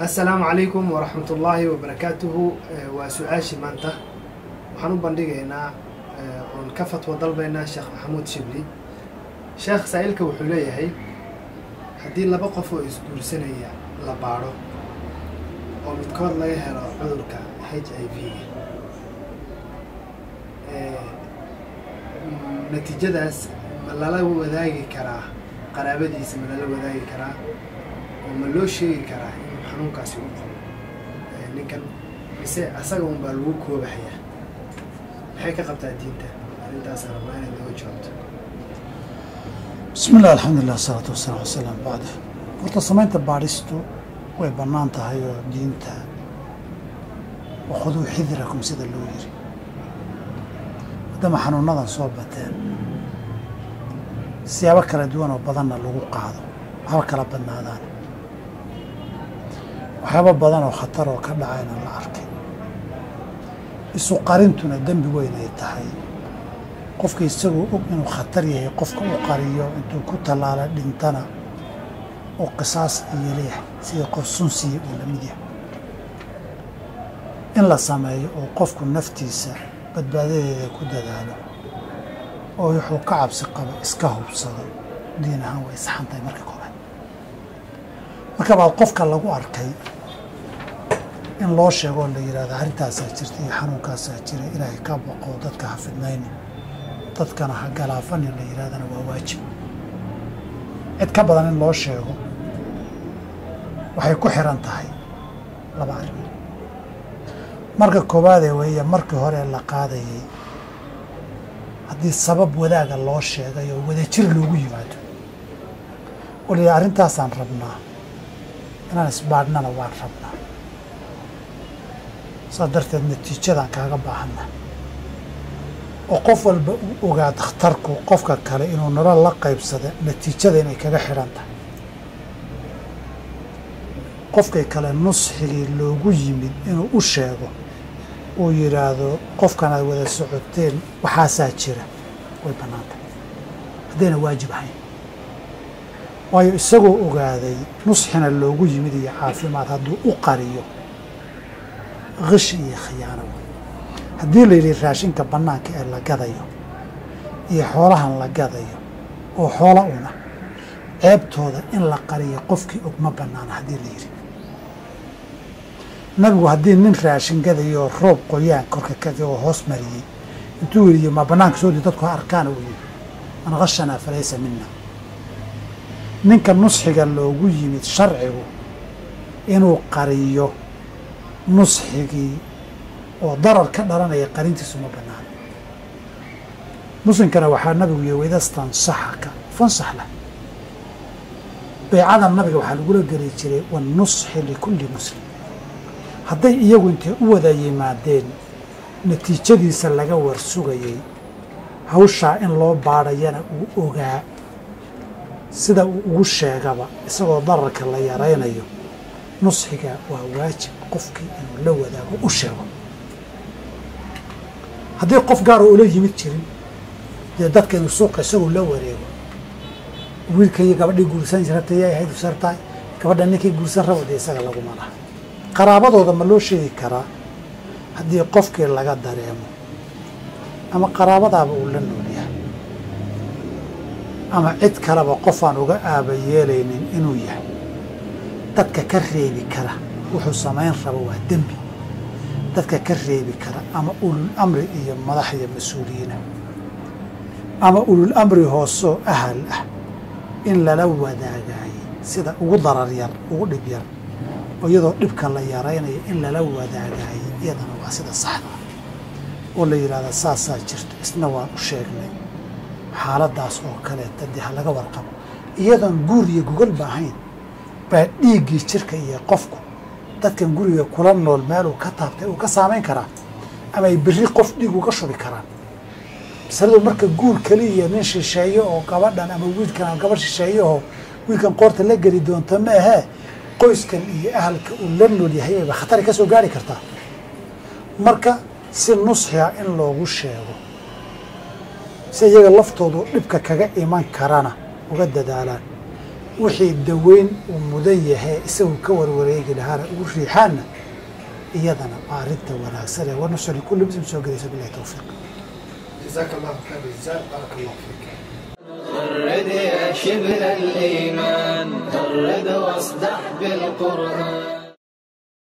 السلام عليكم ورحمة الله وبركاته. وسؤاشي مانتا وحنو بندقينا ونكفت وضلبينا الشيخ محمود شبلي. شيخ سائلك وحوليه هي هدي لبقفو اسدور سنية لبارو ومتكود لا يهرى عذرك HIV نتيجة داس ملالا وذاقي كراه قرابديس ملالا وذاقي كراه وملو شيء كراه حنون كاسي وقل ninkan mise asaga un baa lagu koobaxaya maxay ka qabtaa diinta arrintaas rabaa inaad iga jawaabto. بسم الله الحمد لله والصلاة والسلام على رسول الله بعد horta samaynta baadhistu way bannaan tahay oo diinta wakhuduu xidirakum sida loo yiri haddama xanuunadan soo bateen siyaabo kala duwan oo badanna lagu qaado haba kala badnaadaan waxyaaba badan oo khatar oo ka dhacayna la arkay isu qarintuna dembi weyn ay tahay qofka isagoo og inuu khatar yahay qofka u qariyo intuu ku tallaala dhintana oo qisaas iyo leeyahay sida qof sunsiya uu la mid yahay in la sameeyo oo qofku naftiisa badbaadadeeda ku dadaalo oo wuxuu ka cabsi qabo iska hubsado diin ahaan way saxan tahay marka koobaad marka baad qofka lagu arkay in loo sheego la yiraahdo arrintaasaa jirta iyo xanuunkaasaa jira ilaahay ka baqo dadka ha fidnaynin dadkana ha galaafanin la yiraahdana waa waajib cid ka badan in loo sheego waxay ku xiran tahay laba arrimood marka koowaadee weeye markii hore la qaadayay haddii sabab wadaaga loo sheegay oo wadajir loogu yimaado oo la yidhaha arrintaasaan rabnaa inaan isbaadhnana waan rabnaa saas darteed natiijadaan kaaga baahanna oo qof walba u ogaa dakhtarku qofka kale inuu nolol la qaybsada natiijada inay kaga xidhan tahay qofkay kale nusxigii loogu yimid inuu u sheego uu yidhaahdo qofkan aad wada socoteen waxaasaa jira way bannaan tahay haddayna waajib ahayn waayo isagoo ogaaday nusxina loogu yimid iyo caafimaad hadduu u qariyo qish iyo khiyaano haddii la yidhi raashinka bannaanka ee la gadayo iyo xoolahan la gadayo oo xoola una ceebtooda in la qariyo qofkii og ma bannaana haddii la yidhi nabigu haddii nin raashin gadayo oo roob qoyaan korka kaga oo hoos mariyey intuu yidhi ma bannaanka soo dii dadku ha arkaana uu yidhi man khashanaa falaysa mina ninka nusxiga loogu yimid sharcigu inuu qariyo nusxigii oo darar ka dhalanaya qarintiisu ma bannaana muslimkana waxaa nabigu yihi waidastansaxaka fansax lah beecadan nabiga waxaa lagula geli jiray wanusxi likulli muslim hadday iyagu intay u wada yimaadeen natiijadiisa laga warsugayay hawshaa in loo baadhayana uu ogaa sida uu ugu sheegaba isagoo dararka la yaraynayo nusxiga waa waajib qofkii inuu la wadaago u sheego haddii qof gaar oo ula yimid jirin dee dadka inuu suuqa isagoo la wareego wiilkan iyo gabadhii guursan rabtay yay ahayd usartahay gabadha ninkii guursan rabo dee isaga laguma laha qaraabadooda ma loo sheegi karaa haddii qofkii laga dareemo ama qaraabadaaba uu la nool yahay ama cid kaleba qofaan uga aaba yeelaynin inuu yahay dadka ka reebi kara wuxuu samayn rabo waa dembi dadka ka reebi kara ama ulul amri iyo madax iyo mas-uuliyiina ama ulul amri hoosoo ahal ah in lala wadaagaayay sida ugu darar yar ugu dhib yar oo iyadoo dhibka la yaraynayo in lala wadaagaayay iyadana waa sida saxda oo la yidhahda saasaa jirto isna waan u sheegnay xaaladdaas oo kaleeta dee ha laga warqabo iyadoon guur iyo gogol ba ahayn baa dhiiggii jirka iyo qofku dadkan guriga kula nool meeluu ka taabtay uu ka saamayn karaa ama ay berri qof dhiig uga shubi karaan masaladu marka guur kaliya nin shisheeyo oo gabadhan ama wiilkan ama gabadh shisheeyo oo wiilkan qoorta la geli doonta ma ahee qoyskan iyo ahalka uu la nool yahay ayba khatari ka soo gaari kartaa marka si nusxiga in loogu sheego si iyaga laftoodu dhibka kaga iman karana uga dadaalaan wixii daweyn uu mudan yahay isagu ka warwareegi lahaana ugu riixaana iyadana waa arrinta wanaagsan ee wanasha likulli muslim soo gelaysa billahi tawfiiq. جزاك الله خير الجزاء، بارك الله فيك. غرد يا شبل الإيمان، غرد واصدح بالقرآن.